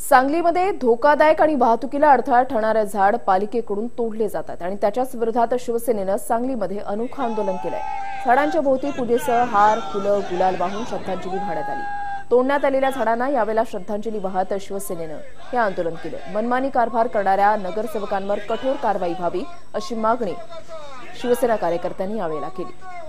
सांगलीमध्ये धोकादायक आणि वाहतुकीला अडथळा ठरणारे झाड पालिकेकडून तोडले जातात आणि त्याच्याच विरोधात शिवसेनेनं सांगलीमध्ये अनोखं आंदोलन केलंय। झाडांच्या भोवती पूजेसह हार, फुलं, गुलाल वाहून श्रद्धांजली वाहण्यात आली। तोडण्यात आलेल्या झाडांना यावेळेला श्रद्धांजली वाहत शिवसेनेनं हे आंदोलन केलं। मनमानी कारभार करणाऱ्या नगरसेवकांवर कठोर कारवाई व्हावी अशी मागणी शिवसेना कार्यकर्त्यांनी यावेळेला केली।